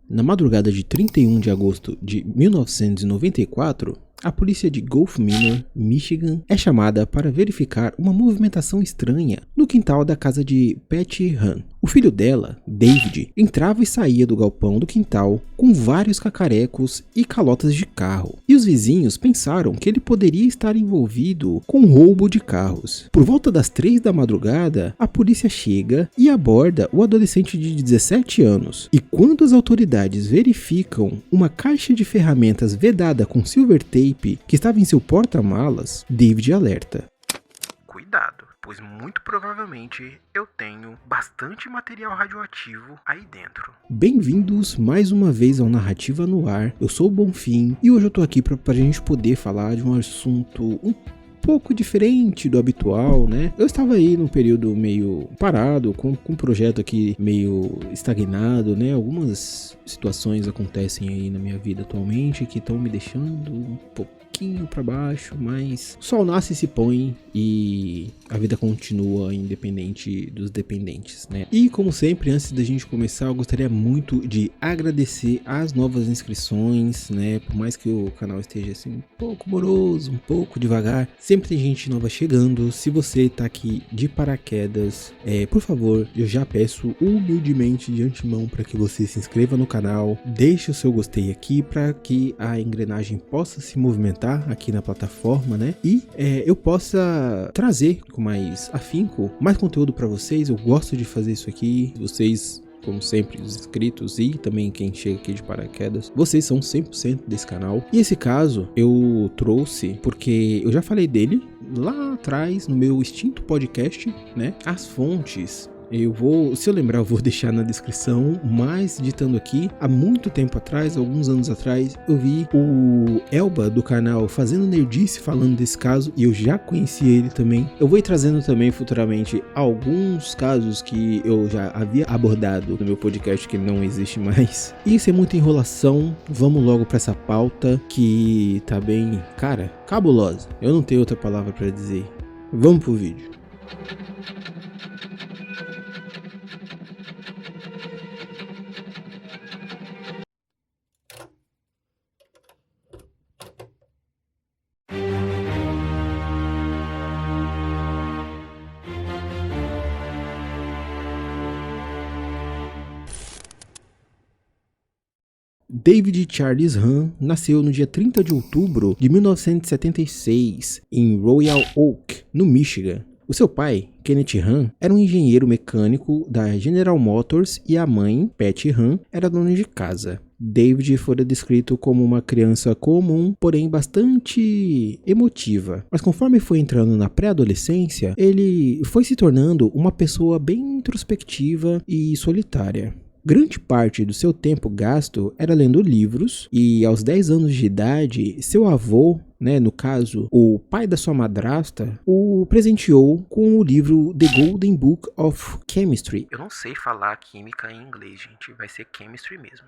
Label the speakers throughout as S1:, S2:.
S1: Na madrugada de 31 de agosto de 1994, a polícia de Gulf Minor, Michigan, é chamada para verificar uma movimentação estranha no quintal da casa de Patty Han. O filho dela, David, entrava e saía do galpão do quintal com vários cacarecos e calotas de carro, e os vizinhos pensaram que ele poderia estar envolvido com roubo de carros. Por volta das 3 da madrugada, a polícia chega e aborda o adolescente de 17 anos, e quando as autoridades verificam uma caixa de ferramentas vedada com silver tape que estava em seu porta-malas, David alerta:
S2: "Cuidado, pois muito provavelmente eu tenho bastante material radioativo aí dentro."
S1: Bem-vindos mais uma vez ao Narrativa no Ar. Eu sou o Bonfim e hoje eu tô aqui pra gente poder falar de um assunto um pouco diferente do habitual, né? Eu estava aí num período meio parado, com um projeto aqui meio estagnado, né? Algumas situações acontecem aí na minha vida atualmente que estão me deixando um pouquinho para baixo, mas o sol nasce e se põe e a vida continua independente dos dependentes, né? E como sempre, antes da gente começar, eu gostaria muito de agradecer as novas inscrições, né? Por mais que o canal esteja assim um pouco moroso, um pouco devagar, sempre tem gente nova chegando. Se você tá aqui de paraquedas, por favor, eu já peço humildemente de antemão para que você se inscreva no canal, deixe o seu gostei aqui para que a engrenagem possa se movimentar aqui na plataforma, né? E eu possa trazer com mais afinco mais conteúdo para vocês. Eu gosto de fazer isso aqui. Vocês, como sempre, os inscritos e também quem chega aqui de paraquedas, vocês são 100% desse canal. E esse caso eu trouxe porque eu já falei dele lá atrás no meu extinto podcast, né? As fontes. Se eu lembrar, eu vou deixar na descrição, mas ditando aqui, há muito tempo atrás, alguns anos atrás, eu vi o Elba do canal Fazendo Nerdice falando desse caso e eu já conheci ele também. Eu vou ir trazendo também futuramente alguns casos que eu já havia abordado no meu podcast que não existe mais. E sem muita enrolação, vamos logo para essa pauta que tá bem, cara, cabulosa. Eu não tenho outra palavra para dizer. Vamos pro vídeo. David Charles Han nasceu no dia 30 de outubro de 1976 em Royal Oak, no Michigan. O seu pai, Kenneth Han, era um engenheiro mecânico da General Motors e a mãe, Patty Han, era dona de casa. David fora descrito como uma criança comum, porém bastante emotiva. Mas conforme foi entrando na pré-adolescência, ele foi se tornando uma pessoa bem introspectiva e solitária. Grande parte do seu tempo gasto era lendo livros e aos 10 anos de idade, seu avô, no caso, o pai da sua madrasta, o presenteou com o livro The Golden Book of Chemistry.
S2: Eu não sei falar química em inglês, gente, vai ser chemistry mesmo.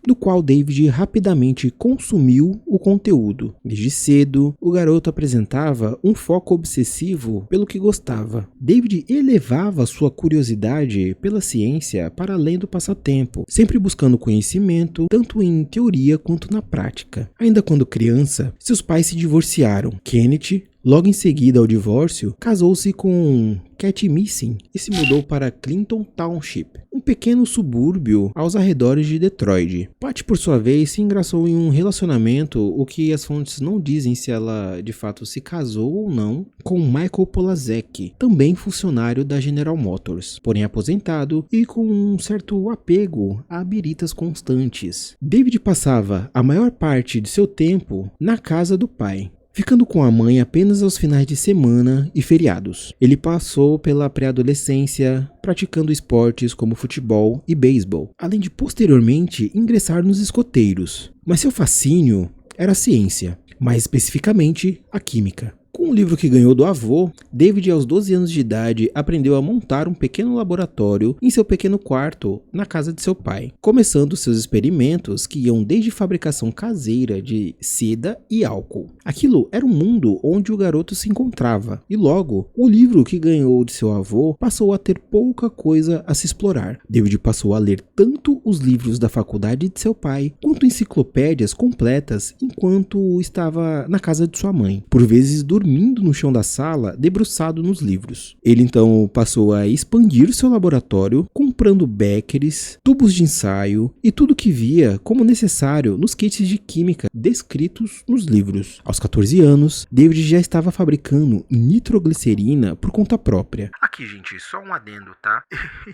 S1: Do qual David rapidamente consumiu o conteúdo. Desde cedo, o garoto apresentava um foco obsessivo pelo que gostava. David elevava sua curiosidade pela ciência para além do passatempo, sempre buscando conhecimento, tanto em teoria quanto na prática. Ainda quando criança, seus pais se divorciaram. Kenneth, logo em seguida ao divórcio, casou-se com Cathy Missing e se mudou para Clinton Township, um pequeno subúrbio aos arredores de Detroit. Patty, por sua vez, se engraçou em um relacionamento, o que as fontes não dizem se ela de fato se casou ou não, com Michael Polazek, também funcionário da General Motors, porém aposentado e com um certo apego a biritas constantes. David passava a maior parte de seu tempo na casa do pai, ficando com a mãe apenas aos finais de semana e feriados. Ele passou pela pré-adolescência praticando esportes como futebol e beisebol, além de posteriormente ingressar nos escoteiros. Mas seu fascínio era a ciência, mais especificamente a química. Com o livro que ganhou do avô, David, aos 12 anos de idade, aprendeu a montar um pequeno laboratório em seu pequeno quarto na casa de seu pai, começando seus experimentos que iam desde fabricação caseira de seda e álcool. Aquilo era um mundo onde o garoto se encontrava, e logo, o livro que ganhou de seu avô passou a ter pouca coisa a se explorar. David passou a ler tanto os livros da faculdade de seu pai, quanto enciclopédias completas enquanto estava na casa de sua mãe, por vezes dormindo no chão da sala, debruçado nos livros. Ele então passou a expandir seu laboratório, comprando béqueres, tubos de ensaio e tudo que via como necessário nos kits de química descritos nos livros. Aos 14 anos, David já estava fabricando nitroglicerina por conta própria.
S2: Aqui, gente, só um adendo, tá?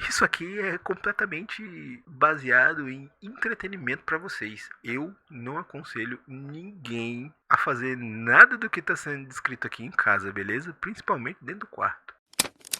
S2: Isso aqui é completamente baseado em entretenimento pra vocês. Eu não aconselho ninguém a fazer nada do que tá sendo descrito aqui em casa, beleza? Principalmente dentro do quarto.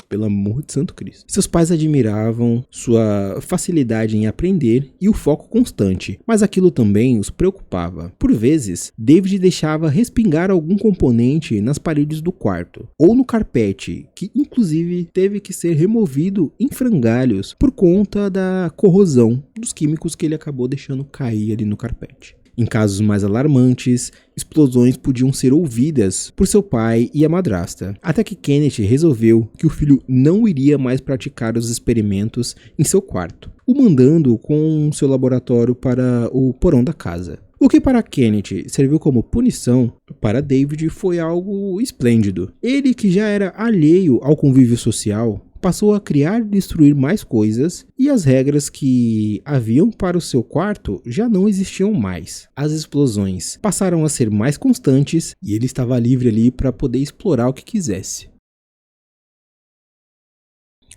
S1: Pelo amor de Santo Cristo. Seus pais admiravam sua facilidade em aprender e o foco constante, mas aquilo também os preocupava. Por vezes, David deixava respingar algum componente nas paredes do quarto, ou no carpete, que inclusive teve que ser removido em frangalhos por conta da corrosão dos químicos que ele acabou deixando cair ali no carpete. Em casos mais alarmantes, explosões podiam ser ouvidas por seu pai e a madrasta, até que Kenneth resolveu que o filho não iria mais praticar os experimentos em seu quarto, o mandando com seu laboratório para o porão da casa. O que para Kenneth serviu como punição, para David foi algo esplêndido. Ele, que já era alheio ao convívio social, passou a criar e destruir mais coisas, e as regras que haviam para o seu quarto já não existiam mais. As explosões passaram a ser mais constantes e ele estava livre ali para poder explorar o que quisesse.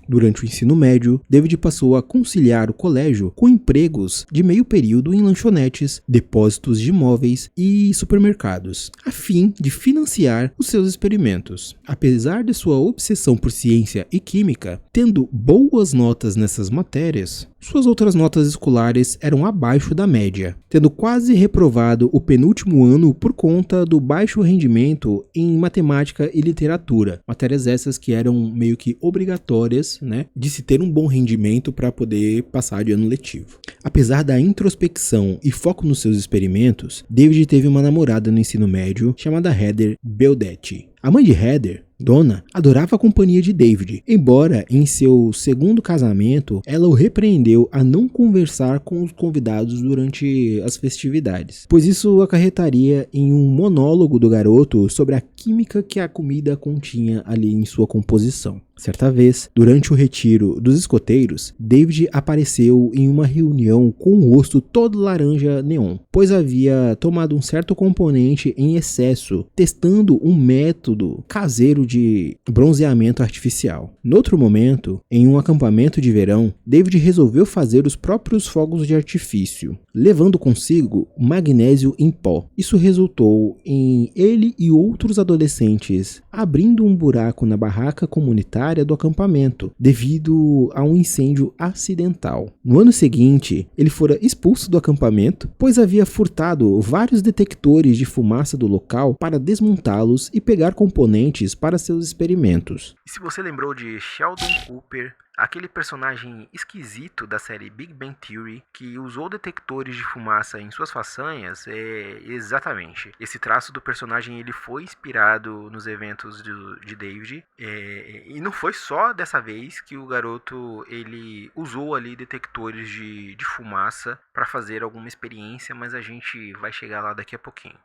S1: Durante o ensino médio, David passou a conciliar o colégio com empregos de meio período em lanchonetes, depósitos de móveis e supermercados, a fim de financiar os seus experimentos. Apesar de sua obsessão por ciência e química, tendo boas notas nessas matérias, suas outras notas escolares eram abaixo da média, tendo quase reprovado o penúltimo ano por conta do baixo rendimento em matemática e literatura, matérias essas que eram meio que obrigatórias, de se ter um bom rendimento para poder passar de ano letivo. Apesar da introspecção e foco nos seus experimentos, David teve uma namorada no ensino médio chamada Heather Beldetti. A mãe de Heather, Donna, adorava a companhia de David, embora em seu segundo casamento ela o repreendeu a não conversar com os convidados durante as festividades, pois isso acarretaria em um monólogo do garoto sobre a química que a comida continha ali em sua composição. Certa vez, durante o retiro dos escoteiros, David apareceu em uma reunião com o rosto todo laranja neon, pois havia tomado um certo componente em excesso, testando um método caseiro de bronzeamento artificial. Noutro momento, em um acampamento de verão, David resolveu fazer os próprios fogos de artifício, levando consigo magnésio em pó. Isso resultou em ele e outros adolescentes abrindo um buraco na barraca comunitária do acampamento, devido a um incêndio acidental. No ano seguinte, ele fora expulso do acampamento, pois havia furtado vários detectores de fumaça do local para desmontá-los e pegar componentes para seus experimentos.
S2: E se você lembrou de Sheldon Cooper, aquele personagem esquisito da série Big Bang Theory que usou detectores de fumaça em suas façanhas, exatamente. Esse traço do personagem ele foi inspirado nos eventos de David, e não foi só dessa vez que o garoto ele usou ali detectores de fumaça para fazer alguma experiência, mas a gente vai chegar lá daqui a pouquinho.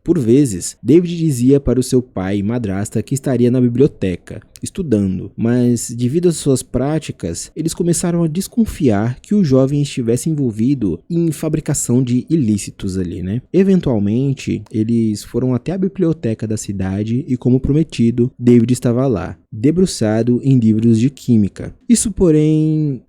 S1: Por vezes, David dizia para o seu pai e madrasta que estaria na biblioteca, estudando, mas devido às suas práticas, eles começaram a desconfiar que o jovem estivesse envolvido em fabricação de ilícitos ali, Eventualmente, eles foram até a biblioteca da cidade e, como prometido, David estava lá, debruçado em livros de química. Isso, porém,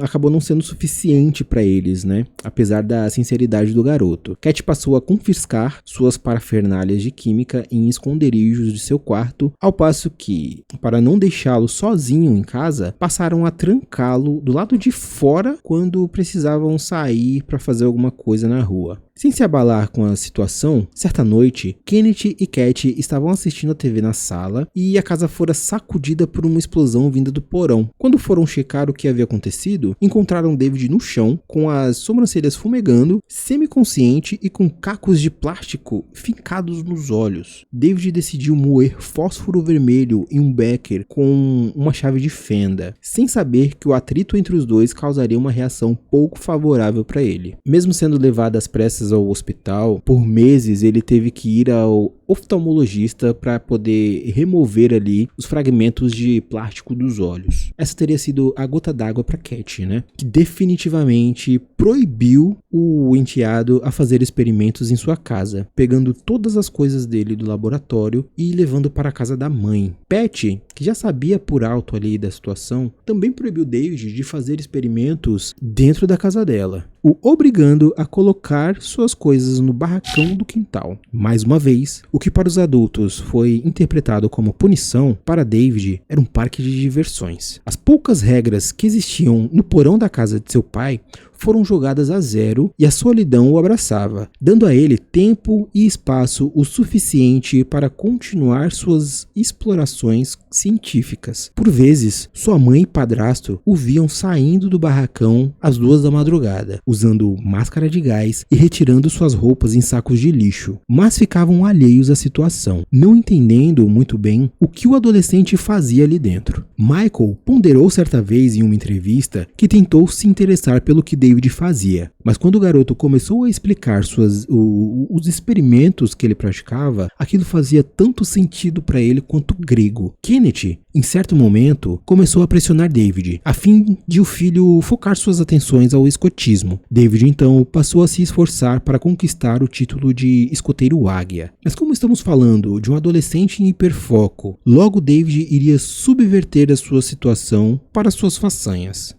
S1: acabou não sendo suficiente para eles, Apesar da sinceridade do garoto. Cat passou a confiscar suas parafernálias de química em esconderijos de seu quarto, ao passo que, para não deixá-lo sozinho em casa, passaram a trancá-lo do lado de fora quando precisavam sair para fazer alguma coisa na rua. Sem se abalar com a situação, certa noite, Kenneth e Cat estavam assistindo a TV na sala e a casa fora sacudida por uma explosão vinda do porão. Quando foram checar o que havia acontecido, encontraram David no chão, com as sobrancelhas fumegando, semiconsciente e com cacos de plástico fincados nos olhos. David decidiu moer fósforo vermelho em um becker com uma chave de fenda, sem saber que o atrito entre os dois causaria uma reação pouco favorável para ele. Mesmo sendo levado às pressas ao hospital, por meses ele teve que ir ao oftalmologista para poder remover ali os fragmentos de plástico dos olhos. Essa teria sido a gota d'água para Cat, né? Que definitivamente proibiu o enteado a fazer experimentos em sua casa, pegando todas as coisas dele do laboratório e levando para a casa da mãe. Pat, que já sabia por alto ali da situação, também proibiu David de fazer experimentos dentro da casa dela, o obrigando a colocar suas coisas no barracão do quintal. Mais uma vez, o que para os adultos foi interpretado como punição, para David era um parque de diversões. As poucas regras que existiam no porão da casa de seu pai foram jogadas a zero e a solidão o abraçava, dando a ele tempo e espaço o suficiente para continuar suas explorações científicas. Por vezes, sua mãe e padrasto o viam saindo do barracão às 2 da madrugada, usando máscara de gás e retirando suas roupas em sacos de lixo, mas ficavam alheios à situação, não entendendo muito bem o que o adolescente fazia ali dentro. Michael ponderou certa vez em uma entrevista que tentou se interessar pelo que David fazia, mas quando o garoto começou a explicar os experimentos que ele praticava, aquilo fazia tanto sentido para ele quanto grego. Kenneth, em certo momento, começou a pressionar David, a fim de o filho focar suas atenções ao escotismo. David então passou a se esforçar para conquistar o título de escoteiro águia. Mas como estamos falando de um adolescente em hiperfoco, logo David iria subverter a sua situação para suas façanhas.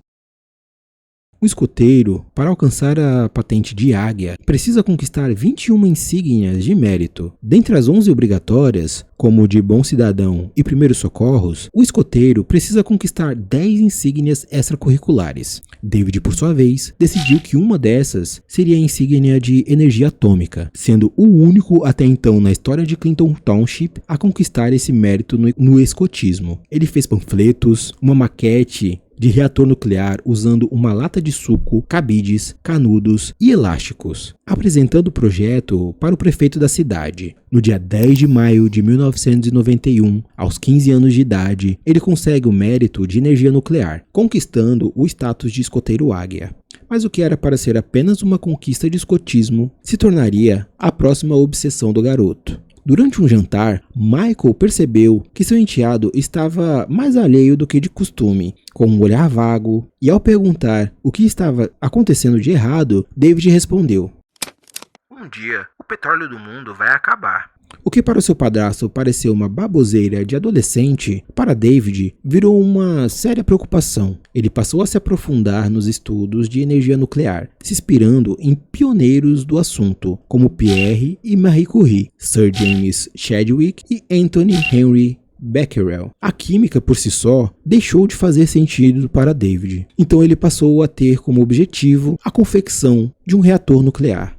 S1: Um escoteiro, para alcançar a patente de águia, precisa conquistar 21 insígnias de mérito. Dentre as 11 obrigatórias, como de bom cidadão e primeiros socorros, o escoteiro precisa conquistar 10 insígnias extracurriculares. David, por sua vez, decidiu que uma dessas seria a insígnia de energia atômica, sendo o único até então na história de Clinton Township a conquistar esse mérito no escotismo. Ele fez panfletos, uma maquete de reator nuclear usando uma lata de suco, cabides, canudos e elásticos, apresentando o projeto para o prefeito da cidade. No dia 10 de maio de 1991, aos 15 anos de idade, ele consegue o mérito de energia nuclear, conquistando o status de escoteiro águia. Mas o que era para ser apenas uma conquista de escotismo se tornaria a próxima obsessão do garoto. Durante um jantar, Michael percebeu que seu enteado estava mais alheio do que de costume, com um olhar vago, e ao perguntar o que estava acontecendo de errado, David respondeu:
S2: "Um dia, o petróleo do mundo vai acabar."
S1: O que para o seu padrasto pareceu uma baboseira de adolescente, para David virou uma séria preocupação. Ele passou a se aprofundar nos estudos de energia nuclear, se inspirando em pioneiros do assunto, como Pierre e Marie Curie, Sir James Chadwick e Anthony Henry Becquerel. A química por si só deixou de fazer sentido para David, então ele passou a ter como objetivo a confecção de um reator nuclear.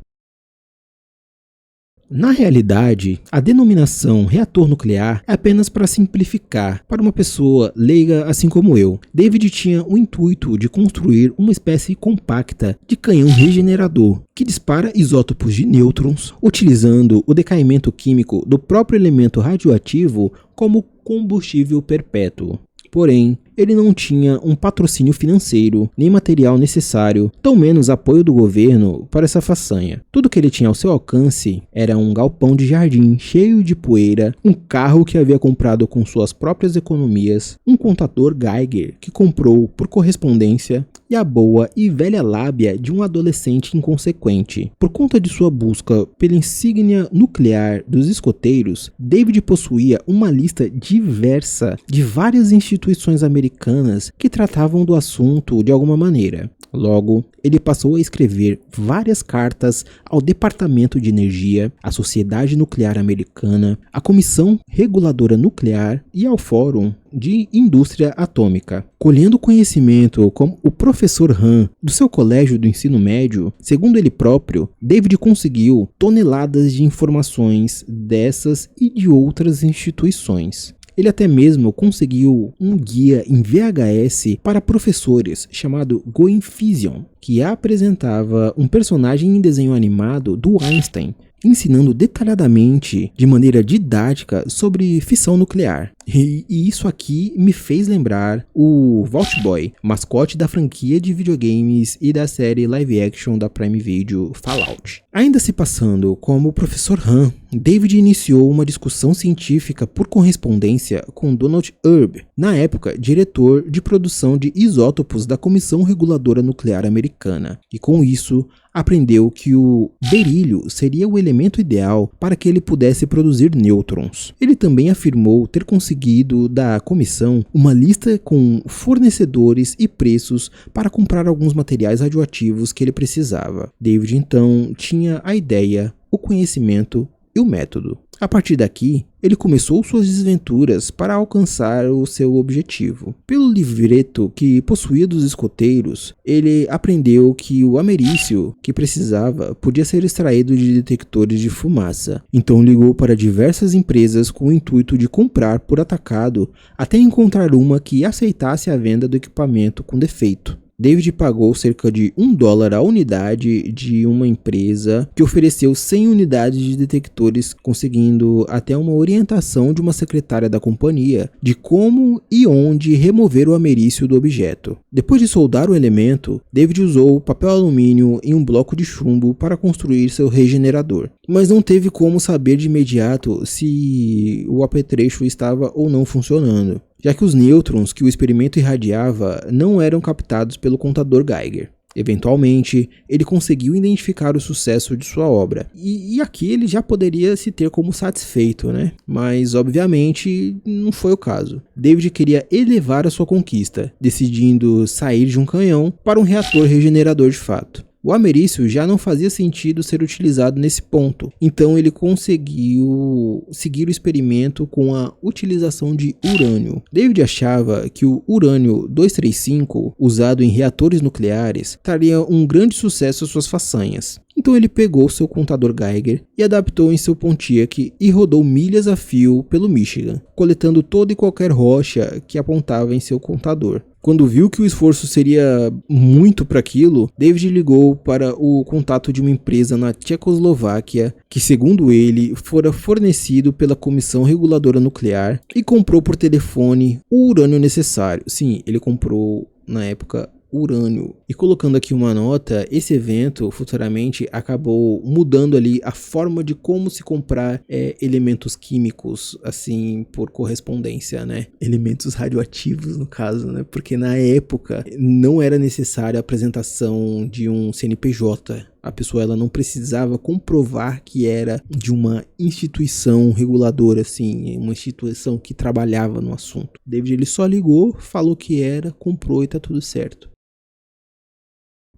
S1: Na realidade, a denominação reator nuclear é apenas para simplificar para uma pessoa leiga assim como eu. David tinha o intuito de construir uma espécie compacta de canhão regenerador que dispara isótopos de nêutrons, utilizando o decaimento químico do próprio elemento radioativo como combustível perpétuo. Porém, ele não tinha um patrocínio financeiro, nem material necessário, tão menos apoio do governo para essa façanha. Tudo que ele tinha ao seu alcance era um galpão de jardim cheio de poeira, um carro que havia comprado com suas próprias economias, um contador Geiger que comprou por correspondência e a boa e velha lábia de um adolescente inconsequente. Por conta de sua busca pela insígnia nuclear dos escoteiros, David possuía uma lista diversa de várias instituições americanas que tratavam do assunto de alguma maneira. Logo, ele passou a escrever várias cartas ao Departamento de Energia, à Sociedade Nuclear Americana, à Comissão Reguladora Nuclear e ao Fórum de Indústria Atômica. Colhendo conhecimento como o professor Han do seu colégio do ensino médio, segundo ele próprio, David conseguiu toneladas de informações dessas e de outras instituições. Ele até mesmo conseguiu um guia em VHS para professores chamado Going Fission, que apresentava um personagem em desenho animado do Einstein, ensinando detalhadamente, de maneira didática, sobre fissão nuclear. E isso aqui me fez lembrar o Vault Boy, mascote da franquia de videogames e da série live action da Prime Video Fallout. Ainda se passando como o professor Han, David iniciou uma discussão científica por correspondência com Donald Erb, na época diretor de produção de isótopos da Comissão Reguladora Nuclear Americana, e com isso aprendeu que o berílio seria o elemento ideal para que ele pudesse produzir nêutrons. Ele também afirmou ter conseguido da comissão uma lista com fornecedores e preços para comprar alguns materiais radioativos que ele precisava. David então tinha a ideia, o conhecimento e o método. A partir daqui, ele começou suas desventuras para alcançar o seu objetivo. Pelo livreto que possuía dos escoteiros, ele aprendeu que o americio que precisava podia ser extraído de detectores de fumaça. Então ligou para diversas empresas com o intuito de comprar por atacado até encontrar uma que aceitasse a venda do equipamento com defeito. David pagou cerca de $1 a unidade de uma empresa que ofereceu 100 unidades de detectores, conseguindo até uma orientação de uma secretária da companhia de como e onde remover o americio do objeto. Depois de soldar o elemento, David usou papel alumínio e um bloco de chumbo para construir seu regenerador, mas não teve como saber de imediato se o apetrecho estava ou não funcionando, já que os nêutrons que o experimento irradiava não eram captados pelo contador Geiger. Eventualmente, ele conseguiu identificar o sucesso de sua obra, e aqui ele já poderia se ter como satisfeito, né? Mas, obviamente, não foi o caso. David queria elevar a sua conquista, decidindo sair de um canhão para um reator regenerador de fato. O americio já não fazia sentido ser utilizado nesse ponto, então ele conseguiu seguir o experimento com a utilização de urânio. David achava que o urânio 235, usado em reatores nucleares, traria um grande sucesso às suas façanhas. Então ele pegou seu contador Geiger e adaptou em seu Pontiac e rodou milhas a fio pelo Michigan, coletando toda e qualquer rocha que apontava em seu contador. Quando viu que o esforço seria muito para aquilo, David ligou para o contato de uma empresa na Tchecoslováquia, que segundo ele fora fornecido pela Comissão Reguladora Nuclear, e comprou por telefone o urânio necessário. Sim, ele comprou na época urânio. E colocando aqui uma nota, esse evento futuramente acabou mudando ali a forma de como se comprar elementos químicos, assim, por correspondência, né? Elementos radioativos, no caso, né? Porque na época não era necessária a apresentação de um CNPJ. A pessoa ela não precisava comprovar que era de uma instituição reguladora, assim, uma instituição que trabalhava no assunto. David ele só ligou, falou que era, comprou e tá tudo certo.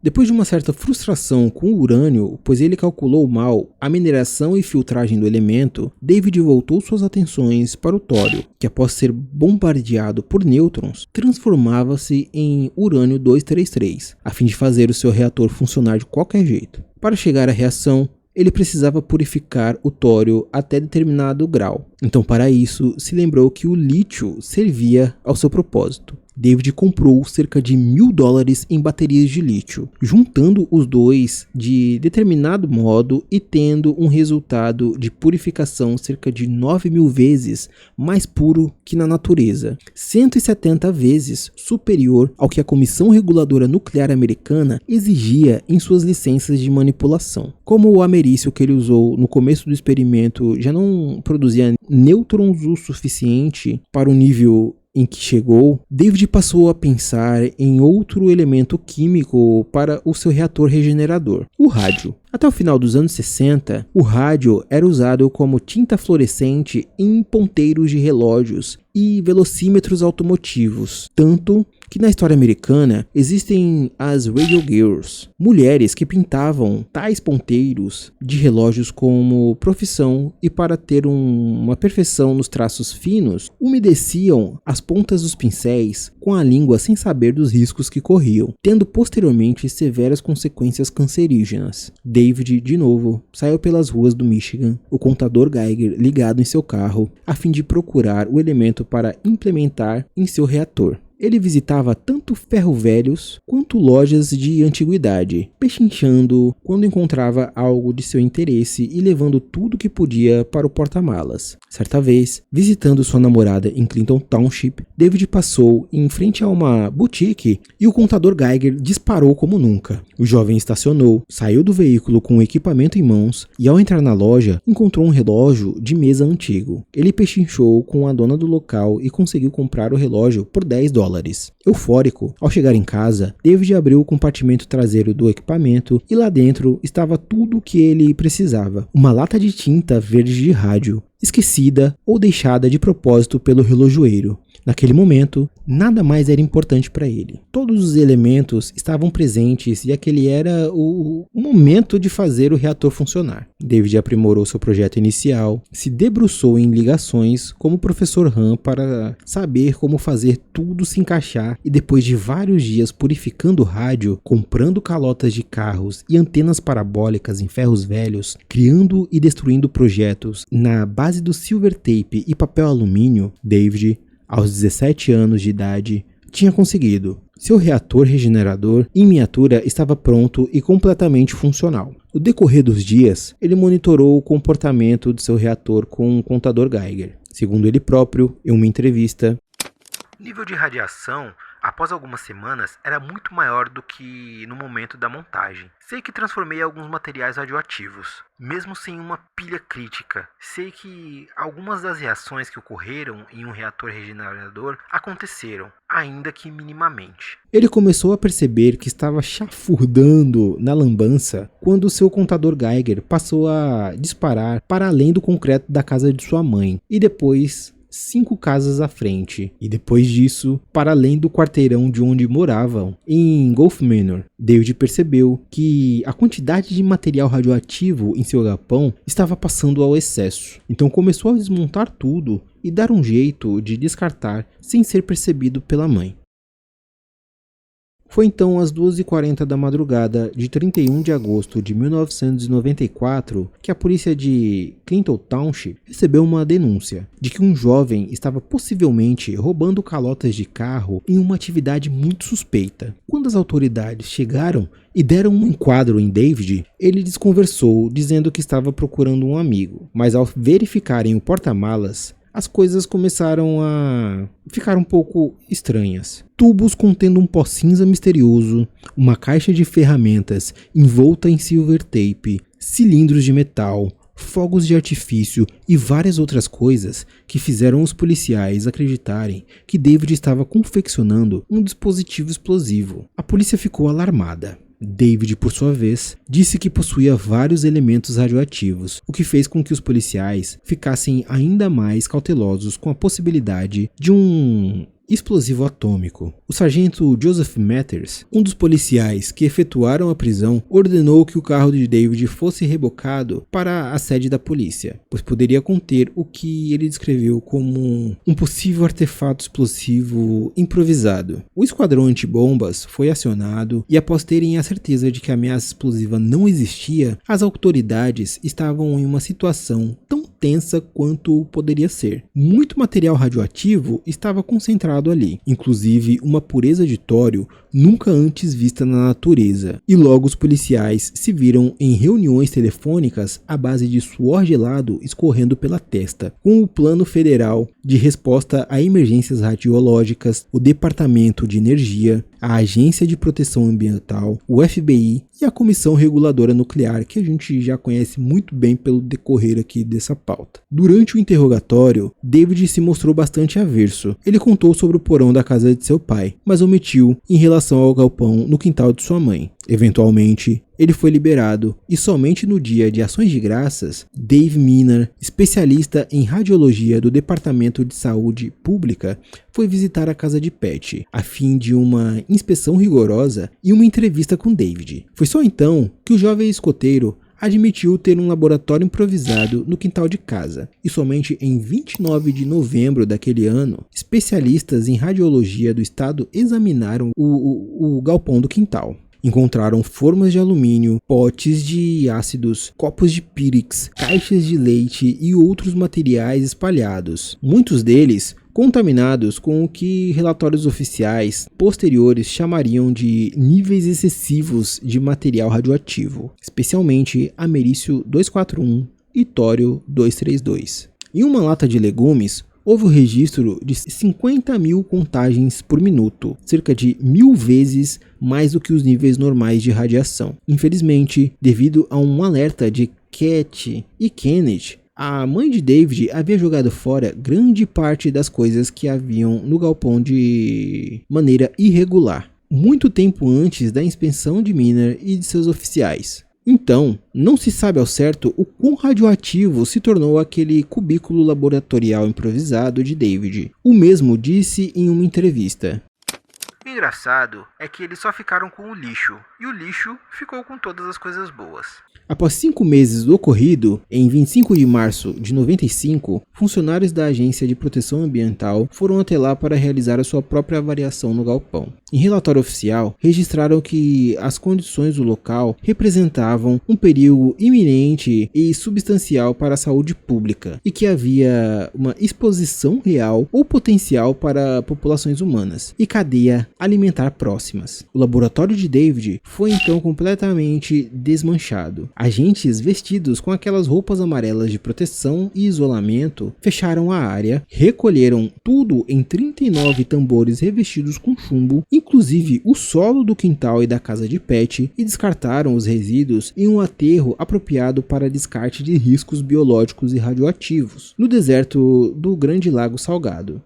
S1: Depois de uma certa frustração com o urânio, pois ele calculou mal a mineração e filtragem do elemento, David voltou suas atenções para o tório, que após ser bombardeado por nêutrons, transformava-se em urânio 233, a fim de fazer o seu reator funcionar de qualquer jeito. Para chegar à reação, ele precisava purificar o tório até determinado grau. Então, para isso, se lembrou que o lítio servia ao seu propósito. David comprou cerca de $1.000 em baterias de lítio, juntando os dois de determinado modo e tendo um resultado de purificação cerca de 9.000 vezes mais puro que na natureza, 170 vezes superior ao que a Comissão Reguladora Nuclear Americana exigia em suas licenças de manipulação. Como o americio que ele usou no começo do experimento já não produzia nêutrons o suficiente para o nível em que chegou, David passou a pensar em outro elemento químico para o seu reator regenerador, o rádio. Até o final dos anos 60, o rádio era usado como tinta fluorescente em ponteiros de relógios e velocímetros automotivos, tanto que na história americana existem as Radio Girls, mulheres que pintavam tais ponteiros de relógios como profissão e para ter uma perfeição nos traços finos, umedeciam as pontas dos pincéis com a língua sem saber dos riscos que corriam, tendo posteriormente severas consequências cancerígenas. David, de novo, saiu pelas ruas do Michigan, o contador Geiger ligado em seu carro, a fim de procurar o elemento para implementar em seu reator. Ele visitava tanto ferro-velhos quanto lojas de antiguidade, pechinchando quando encontrava algo de seu interesse e levando tudo que podia para o porta-malas. Certa vez, visitando sua namorada em Clinton Township, David passou em frente a uma boutique e o contador Geiger disparou como nunca. O jovem estacionou, saiu do veículo com o equipamento em mãos e, ao entrar na loja, encontrou um relógio de mesa antigo. Ele pechinchou com a dona do local e conseguiu comprar o relógio por $10. Eufórico, ao chegar em casa, David abriu o compartimento traseiro do equipamento e lá dentro estava tudo o que ele precisava. Uma lata de tinta verde de rádio, esquecida ou deixada de propósito pelo relojoeiro. Naquele momento, nada mais era importante para ele. Todos os elementos estavam presentes e aquele era o momento de fazer o reator funcionar. David aprimorou seu projeto inicial, se debruçou em ligações como o professor Han para saber como fazer tudo se encaixar e depois de vários dias purificando o rádio, comprando calotas de carros e antenas parabólicas em ferros velhos, criando e destruindo projetos na base do silver tape e papel alumínio, David, aos 17 anos de idade, tinha conseguido. Seu reator regenerador em miniatura estava pronto e completamente funcional. No decorrer dos dias, ele monitorou o comportamento de seu reator com um contador Geiger. Segundo ele próprio, em uma entrevista,
S2: o nível de radiação, após algumas semanas, era muito maior do que no momento da montagem. Sei que transformei alguns materiais radioativos, mesmo sem uma pilha crítica. Sei que algumas das reações que ocorreram em um reator regenerador aconteceram, ainda que minimamente.
S1: Ele começou a perceber que estava chafurdando na lambança quando seu contador Geiger passou a disparar para além do concreto da casa de sua mãe e depois 5 casas à frente, e depois disso, para além do quarteirão de onde moravam, em Gulf Manor. David percebeu que a quantidade de material radioativo em seu galpão estava passando ao excesso, então começou a desmontar tudo e dar um jeito de descartar sem ser percebido pela mãe. Foi então às 2h40 da madrugada de 31 de agosto de 1994 que a polícia de Clinton Township recebeu uma denúncia de que um jovem estava possivelmente roubando calotas de carro em uma atividade muito suspeita. Quando as autoridades chegaram e deram um enquadro em David, ele desconversou dizendo que estava procurando um amigo, mas ao verificarem o porta-malas, as coisas começaram a ficar um pouco estranhas. Tubos contendo um pó cinza misterioso, uma caixa de ferramentas envolta em silver tape, cilindros de metal, fogos de artifício e várias outras coisas que fizeram os policiais acreditarem que David estava confeccionando um dispositivo explosivo. A polícia ficou alarmada. David, por sua vez, disse que possuía vários elementos radioativos, o que fez com que os policiais ficassem ainda mais cautelosos com a possibilidade de um explosivo atômico. O sargento Joseph Mathers, um dos policiais que efetuaram a prisão, ordenou que o carro de David fosse rebocado para a sede da polícia, pois poderia conter o que ele descreveu como um possível artefato explosivo improvisado. O esquadrão antibombas foi acionado e, após terem a certeza de que a ameaça explosiva não existia, as autoridades estavam em uma situação tão tensa quanto poderia ser. Muito material radioativo estava concentrado ali, inclusive uma pureza de tório nunca antes vista na natureza, e logo os policiais se viram em reuniões telefônicas à base de suor gelado escorrendo pela testa, com o Plano Federal de Resposta a Emergências Radiológicas, o Departamento de Energia, a Agência de Proteção Ambiental, o FBI e a Comissão Reguladora Nuclear, que a gente já conhece muito bem pelo decorrer aqui dessa pauta. Durante o interrogatório, David se mostrou bastante averso. Ele contou sobre o porão da casa de seu pai, mas omitiu em relação ao galpão no quintal de sua mãe. Eventualmente, ele foi liberado e somente no dia de Ações de Graças, Dave Miner, especialista em radiologia do Departamento de Saúde Pública, foi visitar a casa de Patty, a fim de uma inspeção rigorosa e uma entrevista com David. Foi só então que o jovem escoteiro admitiu ter um laboratório improvisado no quintal de casa, e somente em 29 de novembro daquele ano, especialistas em radiologia do estado examinaram o galpão do quintal. Encontraram formas de alumínio, potes de ácidos, copos de pírix, caixas de leite e outros materiais espalhados, muitos deles contaminados com o que relatórios oficiais posteriores chamariam de níveis excessivos de material radioativo, especialmente americium 241 e tório 232. Em uma lata de legumes, houve o registro de 50 mil contagens por minuto, cerca de 1000 vezes mais do que os níveis normais de radiação. Infelizmente, devido a um alerta de Cat e Kenneth, a mãe de David havia jogado fora grande parte das coisas que haviam no galpão de maneira irregular, muito tempo antes da inspeção de Miner e de seus oficiais. Então, não se sabe ao certo o quão radioativo se tornou aquele cubículo laboratorial improvisado de David. O mesmo disse em uma entrevista.
S2: O engraçado é que eles só ficaram com o lixo, e o lixo ficou com todas as coisas boas.
S1: Após 5 meses do ocorrido, em 25 de março de 95, funcionários da Agência de Proteção Ambiental foram até lá para realizar a sua própria avaliação no galpão. Em relatório oficial, registraram que as condições do local representavam um perigo iminente e substancial para a saúde pública e que havia uma exposição real ou potencial para populações humanas e cadeia alimentar próximas. O laboratório de David foi então completamente desmanchado. Agentes vestidos com aquelas roupas amarelas de proteção e isolamento fecharam a área, recolheram tudo em 39 tambores revestidos com chumbo, inclusive o solo do quintal e da casa de Patty, e descartaram os resíduos em um aterro apropriado para descarte de riscos biológicos e radioativos, no deserto do Grande Lago Salgado.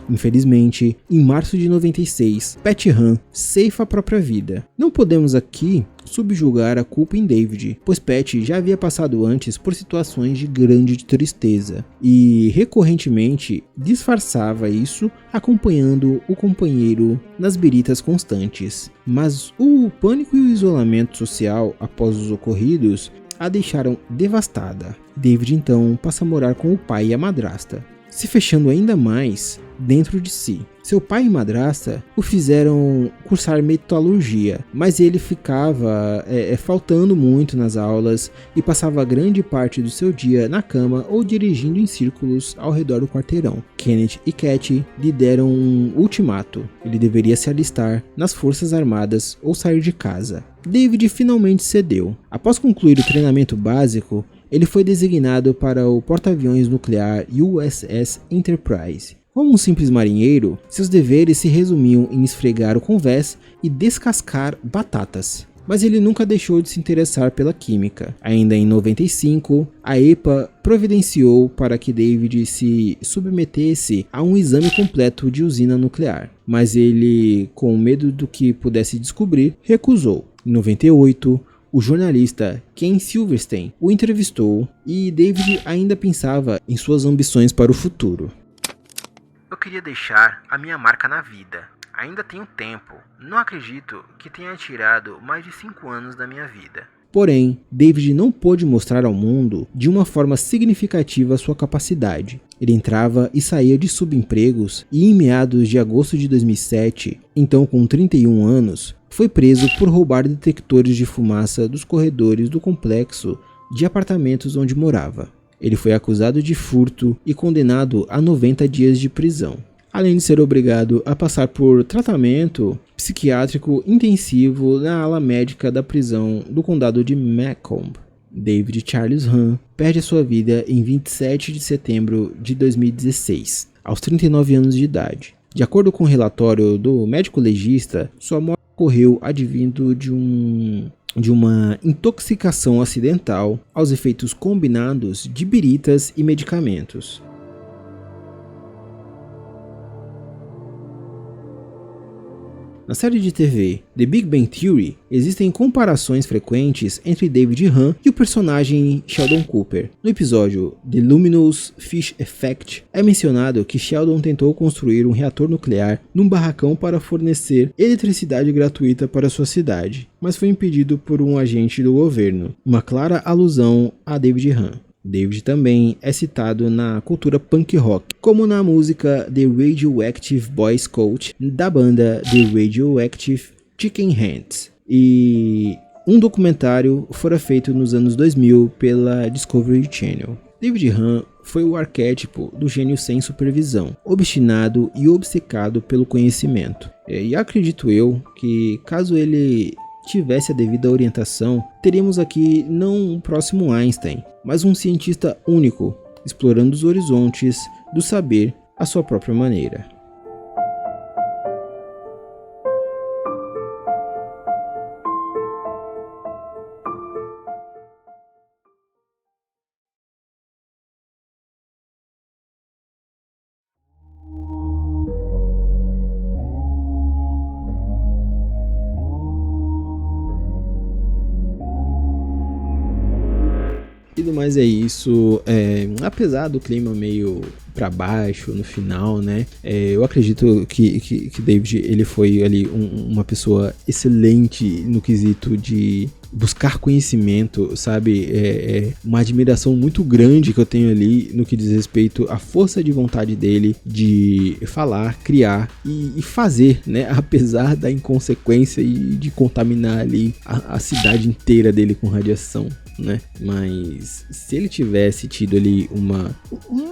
S1: Infelizmente, em março de 96, Patty Han ceifa a própria vida. Não podemos aqui subjugar a culpa em David, pois Patty já havia passado antes por situações de grande tristeza e recorrentemente disfarçava isso acompanhando o companheiro nas biritas constantes. Mas o pânico e o isolamento social após os ocorridos a deixaram devastada. David então passa a morar com o pai e a madrasta, se fechando ainda mais dentro de si. Seu pai e madrasta o fizeram cursar metalurgia, mas ele ficava faltando muito nas aulas e passava grande parte do seu dia na cama ou dirigindo em círculos ao redor do quarteirão. Kenneth e Cat lhe deram um ultimato: ele deveria se alistar nas forças armadas ou sair de casa. David finalmente cedeu. Após concluir o treinamento básico, ele foi designado para o porta-aviões nuclear USS Enterprise. Como um simples marinheiro, seus deveres se resumiam em esfregar o convés e descascar batatas. Mas ele nunca deixou de se interessar pela química. Ainda em 95, a EPA providenciou para que David se submetesse a um exame completo de usina nuclear. Mas ele, com medo do que pudesse descobrir, recusou. Em 98, o jornalista Ken Silverstein o entrevistou e David ainda pensava em suas ambições para o futuro.
S2: Eu queria deixar a minha marca na vida. Ainda tenho tempo. Não acredito que tenha tirado mais de 5 anos da minha vida.
S1: Porém, David não pôde mostrar ao mundo de uma forma significativa sua capacidade. Ele entrava e saía de subempregos e em meados de agosto de 2007, então com 31 anos, foi preso por roubar detectores de fumaça dos corredores do complexo de apartamentos onde morava. Ele foi acusado de furto e condenado a 90 dias de prisão, além de ser obrigado a passar por tratamento psiquiátrico intensivo na ala médica da prisão do condado de Macomb. David Charles Han perde a sua vida em 27 de setembro de 2016, aos 39 anos de idade. De acordo com o relatório do médico legista, sua morte ocorreu advindo de uma intoxicação acidental aos efeitos combinados de biritas e medicamentos. Na série de TV The Big Bang Theory, existem comparações frequentes entre David Hahn e o personagem Sheldon Cooper. No episódio The Luminous Fish Effect, é mencionado que Sheldon tentou construir um reator nuclear num barracão para fornecer eletricidade gratuita para sua cidade, mas foi impedido por um agente do governo, uma clara alusão a David Hahn. David também é citado na cultura punk rock, como na música The Radioactive Boy Scout, da banda The Radioactive Chicken Hands. E um documentário fora feito nos anos 2000 pela Discovery Channel. David Hahn foi o arquétipo do gênio sem supervisão, obstinado e obcecado pelo conhecimento. E acredito eu que, caso ele tivesse a devida orientação, teríamos aqui não um próximo Einstein, mas um cientista único, explorando os horizontes do saber à sua própria maneira. Mas é isso, apesar do clima meio pra baixo no final, né, eu acredito que David, ele foi ali uma pessoa excelente no quesito de buscar conhecimento, sabe, uma admiração muito grande que eu tenho ali no que diz respeito à força de vontade dele de falar, criar e fazer, né, apesar da inconsequência e de contaminar ali a cidade inteira dele com radiação, né? Mas se ele tivesse tido ali uma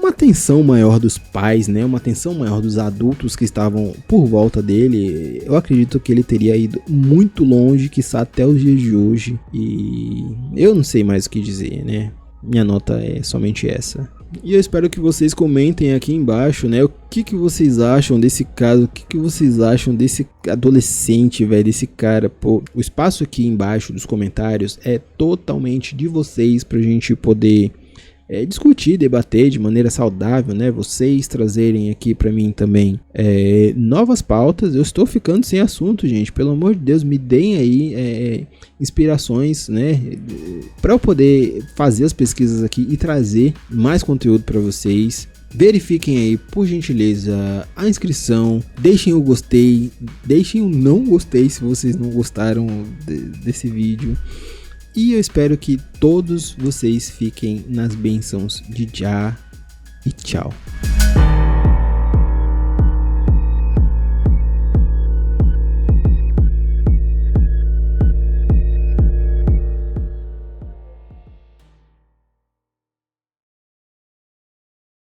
S1: atenção maior dos pais, né, uma atenção maior dos adultos que estavam por volta dele, eu acredito que ele teria ido muito longe, quiçá até os dias de hoje. E eu não sei mais o que dizer, né? Minha nota é somente essa. E eu espero que vocês comentem aqui embaixo, né, o que vocês acham desse caso, o que vocês acham desse adolescente, velho, desse cara. Pô, o espaço aqui embaixo dos comentários é totalmente de vocês, pra gente poder discutir, debater de maneira saudável, né? Vocês trazerem aqui pra mim também novas pautas. Eu estou ficando sem assunto, gente, pelo amor de Deus, me deem aí inspirações, né, para eu poder fazer as pesquisas aqui e trazer mais conteúdo para vocês. Verifiquem aí, por gentileza, a inscrição, deixem o gostei, deixem o não gostei se vocês não gostaram desse vídeo. E eu espero que todos vocês fiquem nas bênçãos de Jah e tchau.